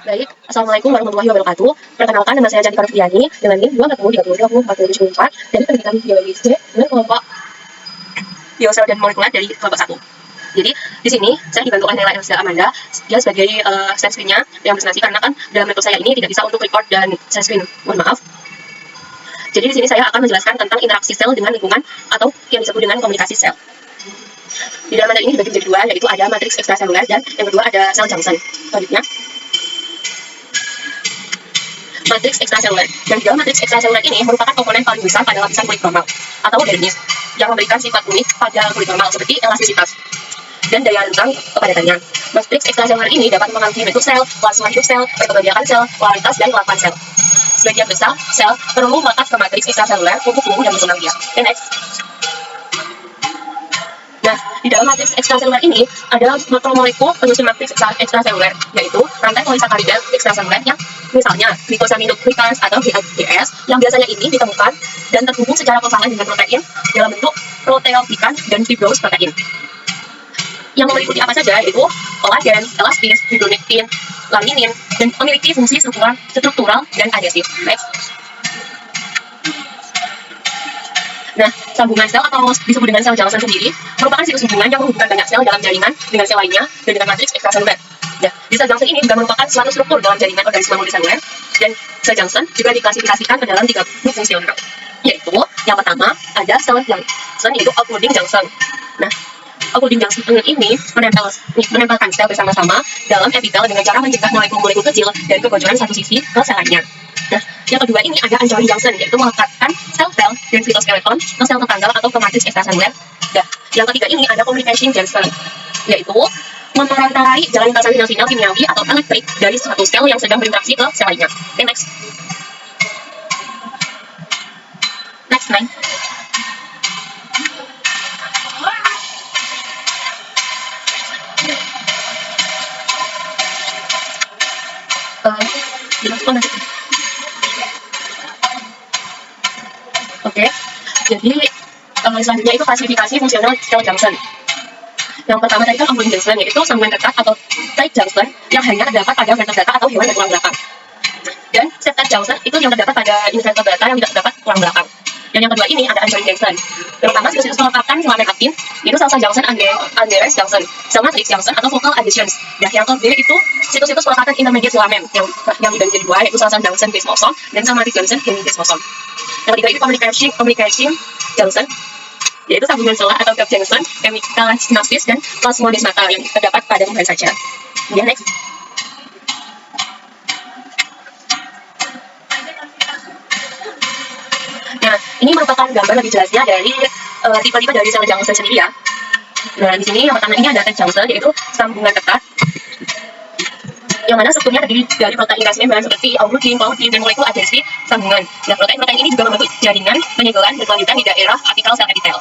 Baik, Assalamualaikum warahmatullahi wabarakatuh. Perkenalkan, nama saya Cantika Rufiani dengan NIM 2403024 dari pendidikan biologi C dengan kelompok biosel dan molekuler dari kelompok 1. Jadi di sini saya dibantu oleh Nela Elsa Amanda, dia sebagai share screen-nya yang presentasi karena kan dalam laptop saya ini tidak bisa untuk record dan share screen. Mohon maaf. Jadi di sini saya akan menjelaskan tentang interaksi sel dengan lingkungan atau yang disebut dengan komunikasi sel. Di dalam materi ini dibagi menjadi dua, yaitu ada matriks ekstraseluler dan yang kedua ada sel junction. Selanjutnya, matriks ekstraseluler. Dan di dalam matriks ekstraseluler ini merupakan komponen paling besar pada lapisan kulit normal atau dermis yang memberikan sifat unik pada kulit normal seperti elastisitas dan daya rentang kepadatannya. Matriks ekstraseluler ini dapat mempengaruhi bentuk sel, plasma hidup sel, perkembangan sel, kualitas dan kelapan sel. Sebagian besar sel perlu melekat ke matriks ekstraseluler untuk tumbuh dan berkembang biak. Okay, next. Nah, di dalam matriks ekstraseluler ini ada makromolekul penyusun matriks ekstraseluler, yaitu rantai polisakarida ekstraseluler yang misalnya glycosaminoglycans atau GAGs yang biasanya ini ditemukan dan terhubung secara kovalen dengan protein dalam bentuk proteoglikan dan fibrose protein. Yang meliputi apa saja yaitu kolagen, elastis, fibronektin, laminin, dan memiliki fungsi struktural dan adhesif. Next. Nah, sambungan sel atau disebut dengan sel junction sendiri merupakan situs hubungan yang menghubungkan banyak sel dalam jaringan dengan sel lainnya dan dengan matriks ekstraseluler. Nah, di sel junction ini juga merupakan suatu struktur dalam jaringan organisme multiseluler dan sel junction juga diklasifikasikan ke dalam 3 grup fungsional, yaitu yang pertama ada sel junction yaitu outwarding junction. Nah, outwarding junction ini menempelkan sel bersama-sama dalam epitel dengan cara mencegah molekul-molekul kecil dari kebocoran satu sisi ke sel lainnya. Nah, yang kedua ini ada anchoring junction, yaitu melekatkan sel-sel dan fitoskeleton ke sel tetangga atau ke matriks ekstraseluler. Nah, yang ketiga ini ada communication junction, yaitu memerantarai jalan lintasan sinyal kimiawi atau elektrik dari satu sel yang sedang berinteraksi ke sel lainnya. Okay, next. Next, line. Oke, jadi selanjutnya itu klasifikasi fungsional sel junction. Yang pertama tadi kan outwarding junction, yaitu sambungan ketat atau tight junction yang hanya terdapat pada vertebrata atau hewan bertulang belakang. Dan septate junction itu yang terdapat pada invertebrata yang tidak terdapat tulang belakang. Dan yang kedua ini ada anchoring junction, terutama situs-situs melekatkan filamen aktin, itu sel junction, Anderes junction, sel matrix junction atau focal adhesions. Dan yang kedua itu situs-situs pelekatan intermediate filamen yang dibagi jadi dua, yaitu sel junction desmosom dan sel matrix junction hemidesmosom. Yang ketiga itu communication junction, yaitu sambungan sela atau gap junction, chemical synapsis dan plasmodesmata yang terdapat pada tumbuhan saja. Kemudian next. Nah, ini merupakan gambar lebih jelasnya dari tipe-tipe dari sel junction sendiri ya. Nah, di sini yang pertama ini ada tight junction, yaitu sambungan ketat yang mana strukturnya terdiri dari protein gas membran seperti agglutinin, pautin, dan molekul adhesi sambungan. Nah, protein-protein ini juga membentuk jaringan penyegelan berkelanjutan di daerah apikal sel epitel.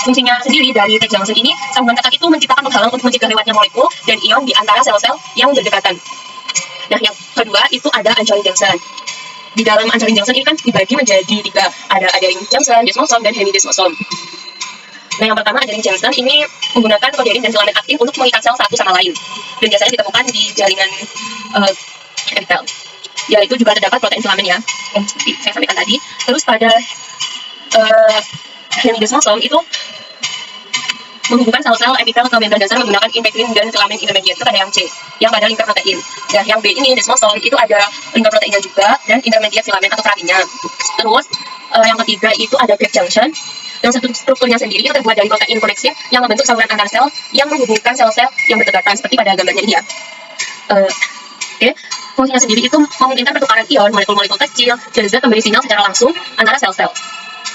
Fungsinya sendiri dari tight junction ini, sambungan ketat itu menciptakan penghalang untuk mencegah lewatnya molekul dan ion di antara sel-sel yang berdekatan. Nah, yang kedua itu ada anchoring junction. Di dalam anchoring junction ini kan dibagi menjadi 3, ada adhering junction, desmosom, dan hemidesmosom. Nah, yang pertama adhering junction ini menggunakan protein dan filamen aktin untuk mengikat sel satu sama lain, dan biasanya ditemukan di jaringan epitel. Ya, itu juga terdapat protein filamen ya, yang seperti saya sampaikan tadi. Terus pada hemidesmosom itu menghubungkan sel-sel epitel ke membran dasar menggunakan integrin dan filamen intermediate pada yang C, yang pada lingkar protein. Dan yang B ini desmosom itu ada lingkar proteinnya juga dan intermediate filamen atau keratinnya. Terus yang ketiga itu ada gap junction, yang strukturnya sendiri itu terbuat dari protein koneksin yang membentuk saluran antar sel yang menghubungkan sel-sel yang berdekatan seperti pada gambarnya ini ya. Oke. Fungsinya sendiri itu memungkinkan pertukaran ion, molekul-molekul kecil, dan zat memberi sinyal secara langsung antara sel-sel.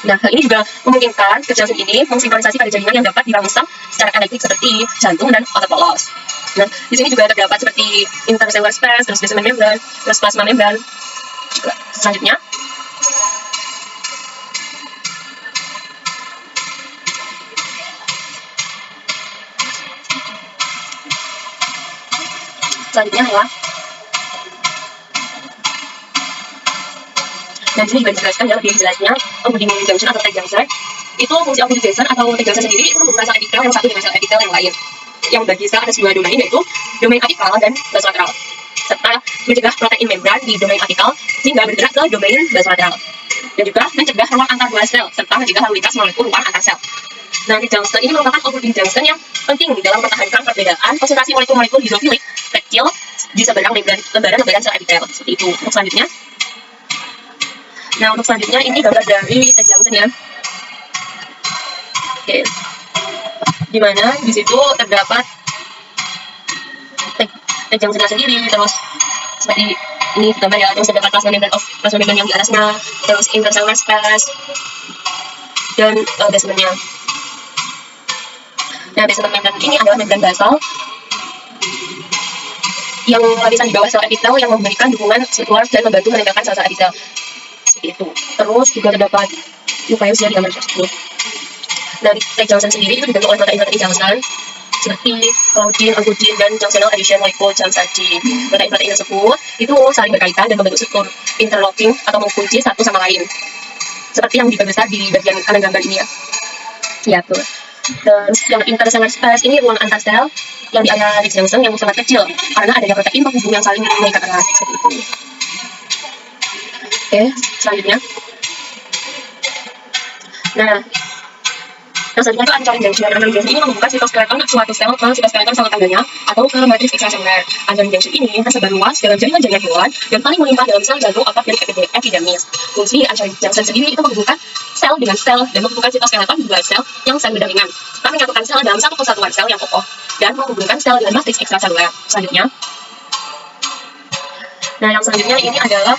Nah, hal ini juga memungkinkan gap junction ini mensinkronisasi pada jaringan yang dapat dirangsang secara elektrik seperti jantung dan otot polos. Nah, di sini juga terdapat seperti intercellular space, terus basement membrane, terus plasma membrane. Selanjutnya, ya. Nah, di sini juga dijelaskan ya lebih jelasnya outwarding junction atau tight junction. Itu fungsi outwarding junction atau tight junction sendiri itu menghubungkan sel epitel yang satu dengan sel epitel yang lain. Yang bagi sel ada 2 domain, yaitu domain apikal dan basolateral, serta mencegah protein membran di domain apikal sehingga bergerak ke domain basolateral, dan juga mencegah ruang antar dua sel serta mencegah lalu lintas molekul ruang antar sel. Nah, Ridge junction ini merupakan overlapping junction yang penting dalam mempertahankan perbedaan konsentrasi molekul-molekul hidrofil kecil di seberang lembaran sel epitel. Seperti itu. Untuk selanjutnya, ini gambar dari Ridge junction ya. Oke, di mana di situ terdapat Ridge junction sendiri, terus seperti ini gambar ya, terus terdapat plasma membran yang di atasnya, terus intercellular space dan basementnya. Nah, basement membran ini adalah membran basal yang lapisan di bawah sel epitel yang memberikan dukungan sirkular dan membantu menempelkan sel-sel epitel. Seperti itu. Terus juga terdapat nukleus ya di gambar tersebut. Nah, Ridge junction sendiri itu dibentuk oleh protein-protein junction seperti claudin, angiotin, dan junctional adhesion molekul junction. Protein-protein tersebut itu saling berkaitan dan membentuk struktur interlocking atau mengunci satu sama lain. Seperti yang diperbesar di bagian kanan gambar ini ya. Ya, tuh. Terus yang intercellular space ini ruang antar sel yang di area Ridge junction yang sangat kecil karena adanya protein penghubung yang saling mengikat erat seperti itu. Oke, selanjutnya. Nah, yang selanjutnya itu anchoring junction. Anchoring junction ini menghubungkan sitoskeleton suatu sel ke sitoskeleton sel tetangganya atau ke matriks ekstraseluler. Anchoring junction ini tersebar luas dalam jaringan-jaringan hewan dan paling melimpah dalam sel jantung otot dari epidermis. Fungsi anchoring junction sendiri itu menghubungkan sel dengan sel dan menghubungkan sitoskeleton dua sel yang saling berdampingan, serta menyatukan sel dalam satu kesatuan sel yang kokoh dan menghubungkan sel dengan matriks ekstraseluler. Selanjutnya, nah yang selanjutnya ini adalah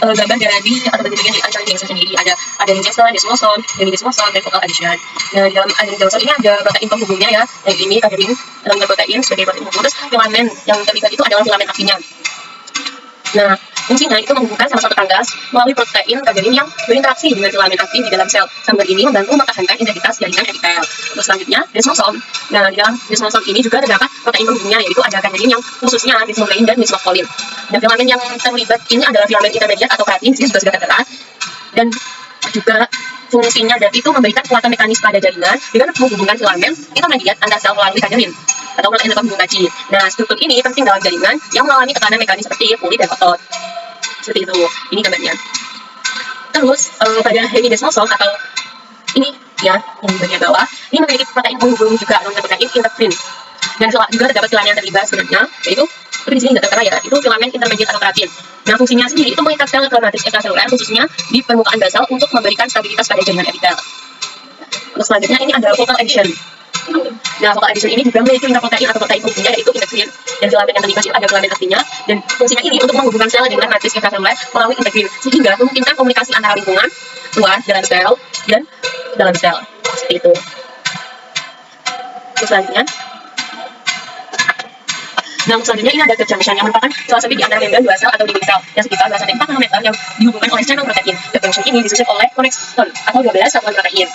gambar dari atau bagian dari anchoring junction sendiri. Ada digestion, desmoson, dan focal adhesion. Nah, di dalam anchoring junction ini ada protein penghubungnya ya. Yang ini kadarin dalam protein sebagai protein penghubung. Terus filamen yang terlibat itu adalah filamen aktinya. Nah, fungsinya itu menghubungkan salah satu tanggas melalui protein kadarin yang berinteraksi dengan filamen aktif di dalam sel. Sumber ini membantu mempertahankan integritas jaringan epitel. Terus selanjutnya, desmoson. Nah, di dalam desmoson ini juga terdapat protein penghubungnya, yaitu ada kadarin yang khususnya desmoglein dan desmocolin. Dan filamen yang terlibat ini adalah filamen intermediat atau keratin, di sini juga sudah tertera. Dan juga fungsinya dan itu memberikan kekuatan mekanis pada jaringan dengan menghubungkan filamen intermediat antar sel melalui kadarin atau protein penghubung tadi. Nah, struktur ini penting dalam jaringan yang mengalami tekanan mekanis seperti kulit dan otot. Seperti itu. Ini gambarnya. Terus pada hemidesmoson atau ini ya yang di bagian bawah, ini memiliki protein penghubung juga non protein integrin. Dan juga terdapat filamen yang terlibat sebenarnya, yaitu tapi di sini tidak tertera ya, itu filamen intermediate atau keratin. Nah, fungsinya sendiri itu mengikat sel ke matriks ekstraseluler khususnya di permukaan basal untuk memberikan stabilitas pada jaringan epitel. Terus selanjutnya ini ada focal adhesion. Nah, focal adhesion ini juga memiliki interprotein atau protein penghubungnya, yaitu integrin. Dan filamen yang terlibat itu ada filamen aktifnya, dan fungsinya ini untuk menghubungkan sel dengan matriks ekstraseluler melalui integrin, sehingga memungkinkan komunikasi antara lingkungan luar dalam sel dan dalam sel. Seperti itu. Terus selanjutnya, nah, selanjutnya ini ada gap junction yang merupakan salah satu di antara membran dua sel atau dinding sel yang sekitar 2-4 nanometer yang dihubungkan oleh channel protein. Gap junction ini disusun oleh connexon atau 12 satuan protein.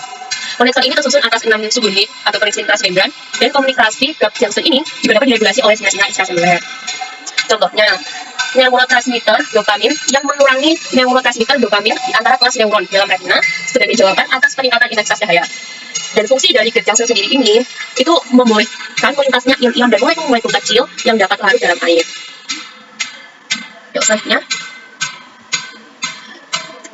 Connexon ini tersusun atas 6 subunit atau koneksi transmembran, dan komunikasi gap junction ini juga dapat diregulasi oleh singa-singa ekstraseluler. Contohnya, neurotransmitter dopamin yang mengurangi neurotransmitter dopamin di antara kelas neuron dalam retina sebagai jawaban atas peningkatan intensitas cahaya. Dan fungsi dari gap junction sendiri ini itu membolehkan melintasnya ion-ion dan molekul-molekul kecil yang dapat larut dalam air. Yuk, selanjutnya.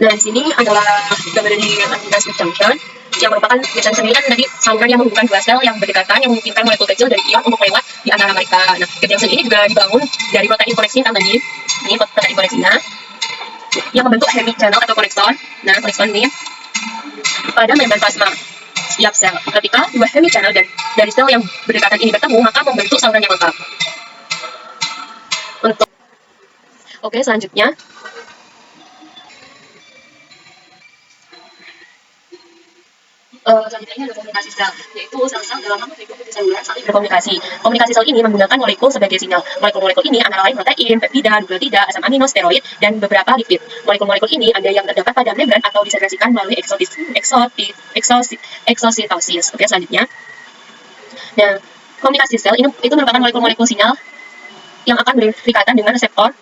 Nah, di sini adalah gambar dari gap junction yang merupakan gap junction sendiri kan tadi saluran yang menghubungkan dua sel yang berdekatan yang memungkinkan molekul kecil dari ion untuk lewat di antara mereka. Nah, gap junction ini juga dibangun dari protein koneksin kan tadi. Ini protein koneksinya yang membentuk hemichannel atau konekson. Nah, konekson ini pada membran plasma setiap sel. Ketika dua hemichannel dari sel yang berdekatan ini bertemu, maka membentuk saluran yang lengkap. Oke, selanjutnya. Selanjutnya ini ada komunikasi sel, yaitu sel-sel dalam rangka seluler saling berkomunikasi. Komunikasi sel ini menggunakan molekul sebagai sinyal. Molekul-molekul ini antara lain protein, peptida, nukleotida, asam amino, steroid, dan beberapa lipid. Molekul-molekul ini ada yang terdapat pada membran atau disekresikan melalui eksositosis. Oke, selanjutnya. Nah, komunikasi sel itu merupakan molekul-molekul sinyal yang akan berikatan dengan reseptor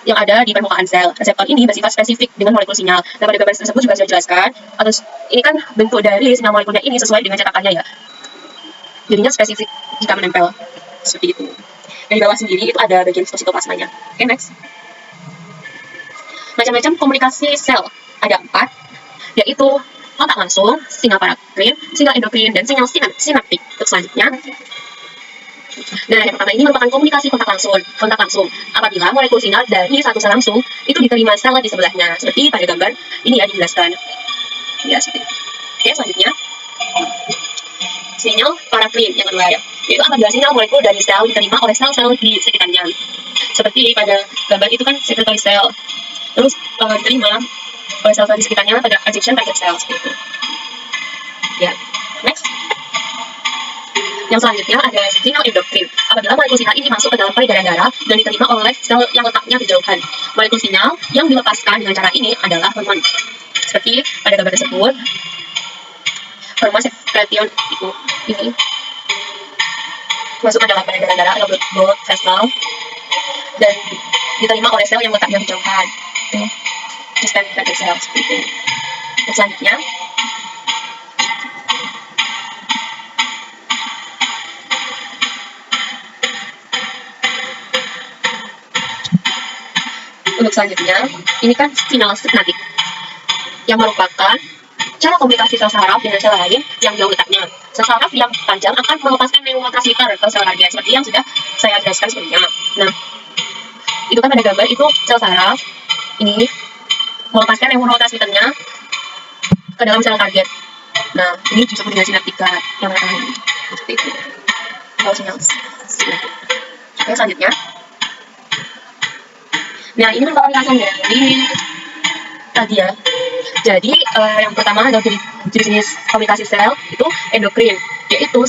yang ada di permukaan sel. Reseptor ini bersifat spesifik dengan molekul sinyal. Nah, pada gambar tersebut juga saya jelaskan. Atau ini kan bentuk dari sinyal molekulnya ini sesuai dengan cetakannya ya. Jadinya spesifik jika menempel. Seperti itu. di bawah sendiri itu ada bagian sitoplasmanya. Oke, next. Macam-macam komunikasi sel ada 4, yaitu kontak langsung, sinyal parakrin, sinyal endokrin, dan sinyal sinaptik. Untuk selanjutnya, nah yang pertama ini merupakan komunikasi kontak langsung. Kontak langsung apabila molekul sinyal dari satu sel langsung itu diterima sel di sebelahnya, seperti pada gambar ini ya dijelaskan. Ya, seperti itu. Oke, selanjutnya sinyal parakrin yang kedua ya, yaitu apabila sinyal molekul dari sel diterima oleh sel-sel di sekitarnya, seperti pada gambar itu kan secretory cell, terus diterima oleh sel-sel di sekitarnya pada adjacent target cell seperti itu. Ya, next. Yang selanjutnya ada sinyal endokrin. Apabila molekul sinyal ini masuk ke dalam peredaran darah dan diterima oleh sel yang letaknya berjauhan, molekul sinyal yang dilepaskan dengan cara ini adalah hormon. Seperti pada gambar tersebut, hormon sekretion itu ini masuk ke dalam peredaran darah atau blood vessel dan diterima oleh sel yang letaknya berjauhan. Distant target cell seperti itu. Dan selanjutnya ini kan sinyal signatik yang merupakan cara komunikasi sel saraf dengan sel lain yang jauh letaknya. Sel saraf yang panjang akan melepaskan neurotransmitter ke sel target seperti yang sudah saya jelaskan sebelumnya. Nah, itu kan pada gambar itu sel saraf ini melepaskan neurotransmitternya ke dalam sel target. Nah, ini disebut dengan sinaptika yang mereka ini. Seperti itu. Kalau sinyal sinaptik. Oke, selanjutnya. Nah, ini merupakan penjelasan dari tadi ya. Jadi, yang pertama adalah jenis komunikasi sel itu endokrin, yaitu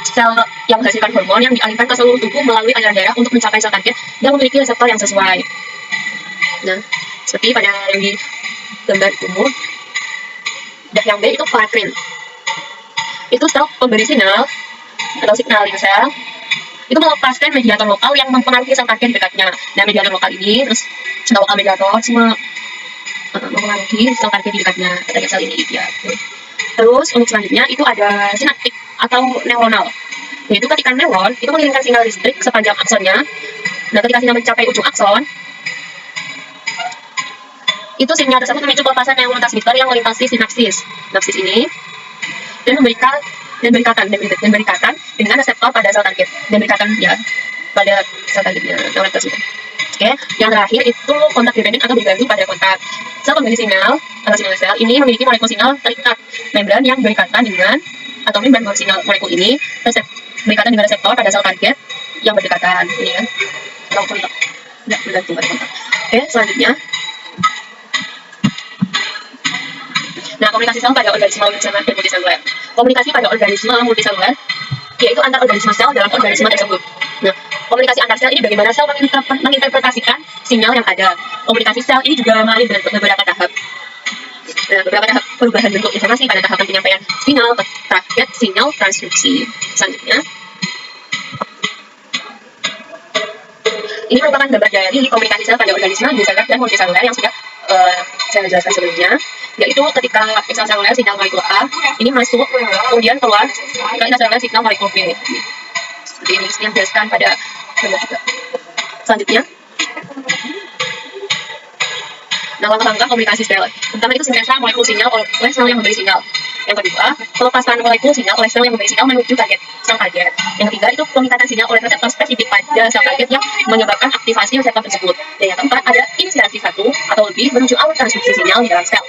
sel yang menghasilkan hormon yang dialihkan ke seluruh tubuh melalui aliran darah untuk mencapai sel target yang memiliki reseptor yang sesuai. Nah, seperti pada yang di gambar umum. Dan yang B itu parakrin. Itu sel pemberi sinyal atau signaling sel. Itu melepaskan mediator lokal yang mempengaruhi sel target di dekatnya. Nah, mediator lokal ini terus sel lokal mediator semua mempengaruhi sel target di dekatnya pada sel ini ya. Terus untuk selanjutnya itu ada sinaptik atau neuronal, yaitu ketika neuron itu mengirimkan sinyal listrik sepanjang aksonnya. Nah, ketika sinyal mencapai ujung akson, itu sinyal tersebut memicu pelepasan neurotransmitter yang melintasi sinapsis ini dan berikatan dengan reseptor pada sel target dan berikatan ya pada sel targetnya neurotransmitter. Oke, yang terakhir itu kontak dependen atau bergantung pada kontak. Sel pemberi sinyal atau sinyal sel ini memiliki molekul sinyal terikat membran yang berikatan dengan atau membran sinyal molekul ini berikatan dengan reseptor pada sel target yang berdekatan ini ya, atau kontak tidak bergantung pada kontak. Oke, selanjutnya. Nah, komunikasi sel pada organisme multiseluler dan multiseluler. Komunikasi pada organisme multiseluler yaitu antar organisme sel dalam organisme tersebut. Nah, komunikasi antar sel ini bagaimana sel menginterpretasikan sinyal yang ada. Komunikasi sel ini juga melalui beberapa tahap. Beberapa tahap perubahan bentuk informasi pada tahapan penyampaian sinyal ke target sinyal transduksi. Selanjutnya, ini merupakan gambar dari komunikasi sel pada organisme biseluler dan multiseluler yang sudah saya jelaskan sebelumnya, yaitu ketika ekstraseluler sinyal molekul A ini masuk kemudian keluar ke intraseluler sinyal molekul B. Seperti ini yang dijelaskan pada gambar juga. Selanjutnya, nah, langkah-langkah komunikasi sel. Pertama itu sintesa molekul sinyal oleh sel yang memberi sinyal. Yang kedua, pelepasan molekul sinyal oleh sel yang memberi sinyal menuju sel target. Yang ketiga itu pengikatan sinyal oleh reseptor spesifik pada sel target yang menyebabkan aktivasi reseptor tersebut. Dan yang keempat ada inisiasi satu atau lebih menuju alur transduksi sinyal di dalam sel.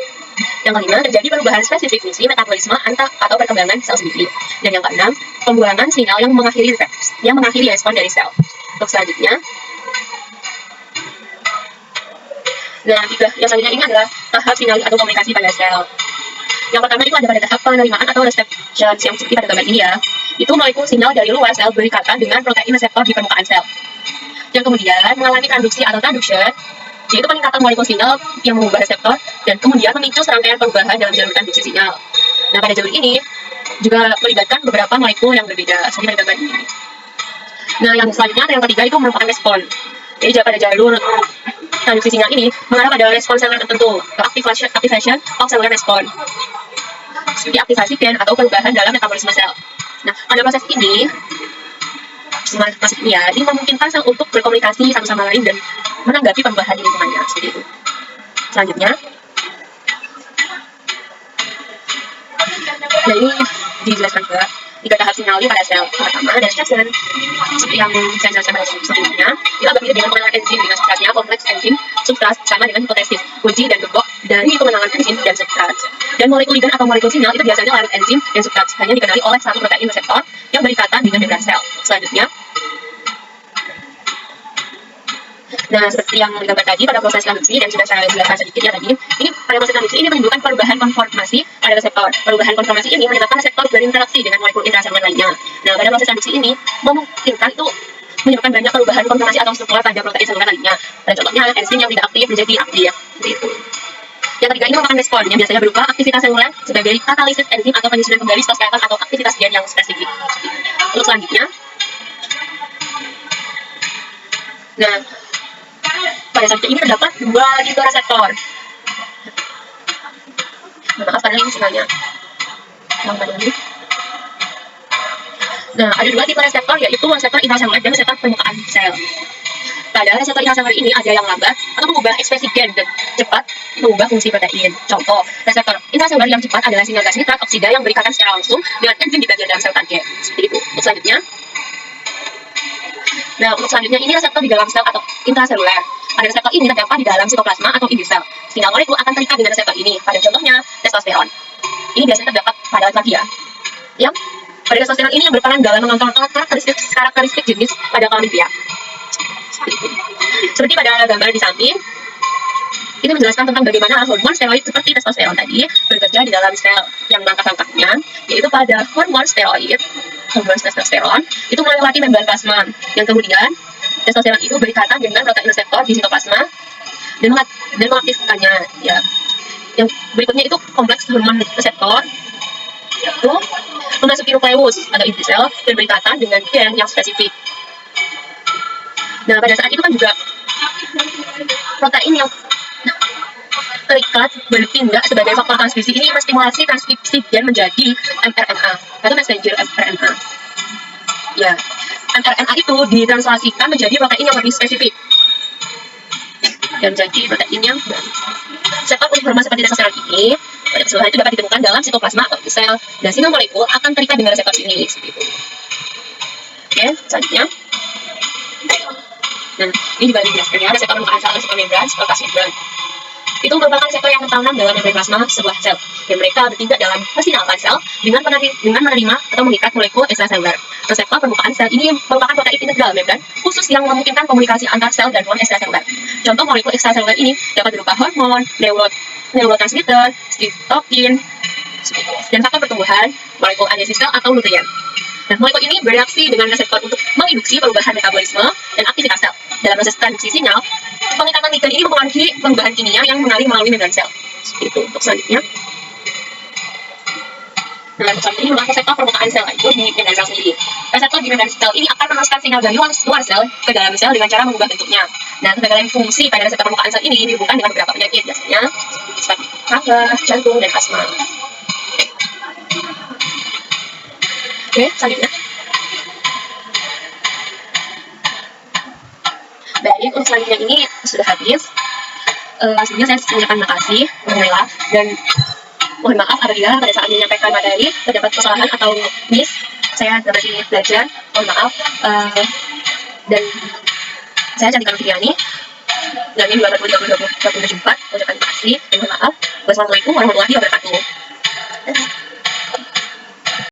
Yang kelima terjadi perubahan spesifik fungsi metabolisme atau perkembangan sel sendiri. Dan yang keenam pembuangan sinyal yang mengakhiri respon dari sel. Untuk selanjutnya. Nah, yang selanjutnya ini adalah tahap sinyal atau komunikasi pada sel. Yang pertama itu ada pada tahap penerimaan atau reception yang seperti pada gambar ini ya. Itu molekul sinyal dari luar sel berikatan dengan protein reseptor di permukaan sel. Yang kemudian mengalami transduksi atau transduction, yaitu peningkatan molekul sinyal yang mengubah reseptor dan kemudian memicu serangkaian perubahan dalam jalur transduksi sinyal. Nah, pada jalur ini juga melibatkan beberapa molekul yang berbeda seperti pada gambar ini. Nah, yang selanjutnya yang ketiga itu merupakan respon. Jadi pada jalur transduksi sinyal ini mengarah pada respon seluler tertentu, activation of cellular response, seperti aktivasi gen atau perubahan dalam metabolisme sel. Nah, pada proses ini masuk ini ya, ini memungkinkan sel untuk berkomunikasi satu sama lain dan menanggapi perubahan di lingkungannya seperti itu. Selanjutnya, nah ini dijelaskan juga 3 tahap sinyalnya pada sel. Pertama ada structure, seperti yang saya jelaskan pada sebelumnya, itu agak mirip dengan pengenalan enzim dengan strukturnya kompleks enzim substrat sama dengan hipotesis, uji dan gembok dari pengenalan enzim dan substrat. Dan molekul ligan atau molekul sinyal itu biasanya larut enzim dan substrat hanya dikenali oleh satu protein reseptor yang berikatan dengan membran sel. Selanjutnya, nah seperti yang digambar tadi pada proses transduksi dan sudah saya jelaskan sedikit ya tadi, ini pada proses transduksi ini menimbulkan perubahan konformasi pada reseptor. Perubahan konformasi ini menyebabkan reseptor berinteraksi dengan molekul intraseluler lainnya. Nah pada proses transduksi ini memungkinkan itu menyebabkan banyak perubahan konformasi atau struktural pada protein seluler lainnya. Dan contohnya enzim yang tidak aktif menjadi aktif. Seperti itu. Yang ketiga ini merupakan respon yang biasanya berupa aktivitas seluler sebagai katalisis enzim atau penyusunan kembali sitoskeleton atau aktivitas gen yang spesifik. Untuk selanjutnya, nah pada saat ini terdapat 2 tipe reseptor. Maaf karena ini sinyalnya. Nah, ada 2 tipe reseptor yaitu reseptor intraseluler dan reseptor permukaan sel. Pada reseptor intraseluler ini ada yang lambat atau mengubah ekspresi gen dan cepat mengubah fungsi protein. Contoh, reseptor intraseluler yang cepat adalah sinyal gas nitrat oksida yang berikatan secara langsung dengan enzim di bagian dalam sel target. Seperti itu. Untuk selanjutnya, ini reseptor di dalam sel atau intraseluler. Pada reseptor ini terdapat di dalam sitoplasma atau inti sel. Sinyal molekul akan terikat dengan reseptor ini. Pada contohnya, testosteron. Ini biasanya terdapat pada laki-laki ya. Yang pada testosteron ini yang berperan dalam mengontrol karakteristik jenis pada kelamin pria. Seperti pada gambar di samping, ini menjelaskan tentang bagaimana hormon steroid seperti testosteron tadi bekerja di dalam sel yang langkah-langkahnya, yaitu pada hormon steroid, hormon testosteron itu melewati membran plasma, yang kemudian testosteron itu berikatan dengan protein reseptor di sitoplasma dan mengaktifkannya. Ya, yang berikutnya itu kompleks hormon reseptor itu memasuki nukleus atau inti sel dan berikatan dengan gen yang spesifik. Nah, pada saat itu kan juga protein yang terikat bertindak sebagai faktor transkripsi ini menstimulasi transkripsi gen menjadi mRNA atau messenger mRNA. Ya, mRNA itu ditranslasikan menjadi protein yang lebih spesifik dan menjadi protein yang reseptor untuk hormon seperti testosteron ini pada keseluruhan itu dapat ditemukan dalam sitoplasma atau sel dan sinyal molekul akan terikat dengan reseptor ini seperti itu. Oke, selanjutnya. Nah, ini juga dijelaskan ya, reseptor permukaan sel, reseptor membran, reseptor membran. Itu merupakan reseptor yang tertanam dalam membran plasma sebuah sel, dan mereka bertindak dalam persinalkan sel dengan menerima atau mengikat molekul ekstraseluler. Reseptor permukaan sel ini merupakan protein integral membran khusus yang memungkinkan komunikasi antar sel dan non ekstraseluler. Contoh molekul ekstraseluler ini dapat berupa hormon, neurotransmitter, sitokin, dan faktor pertumbuhan, molekul andesit sel atau nutrien. Nah, molekul ini bereaksi dengan reseptor untuk menginduksi perubahan metabolisme dan aktivitas sel. Dalam proses transduksi sinyal, pengikatan ligan ini mempengaruhi perubahan kimia yang mengalir melalui membran sel. Seperti itu. Untuk selanjutnya, nah, untuk selanjutnya ini merupakan reseptor permukaan sel itu di membran sel sendiri. Reseptor di membran sel ini akan meneruskan sinyal dari luar sel ke dalam sel dengan cara mengubah bentuknya. Nah, kegagalan fungsi pada reseptor permukaan sel ini dihubungkan dengan beberapa penyakit, biasanya seperti kanker, jantung, dan asma. Oke, selanjutnya. Baik, untuk selanjutnya ini sudah habis. Selanjutnya saya mengucapkan makasih, mengenailah, dan mohon maaf apabila pada saat menyampaikan materi terdapat kesalahan atau miss. Saya masih belajar, mohon maaf. Dan saya Cantika Fitriani. Dan ini 2024, mengucapkan terima kasih dan mohon maaf. Wassalamualaikum warahmatullahi wabarakatuh.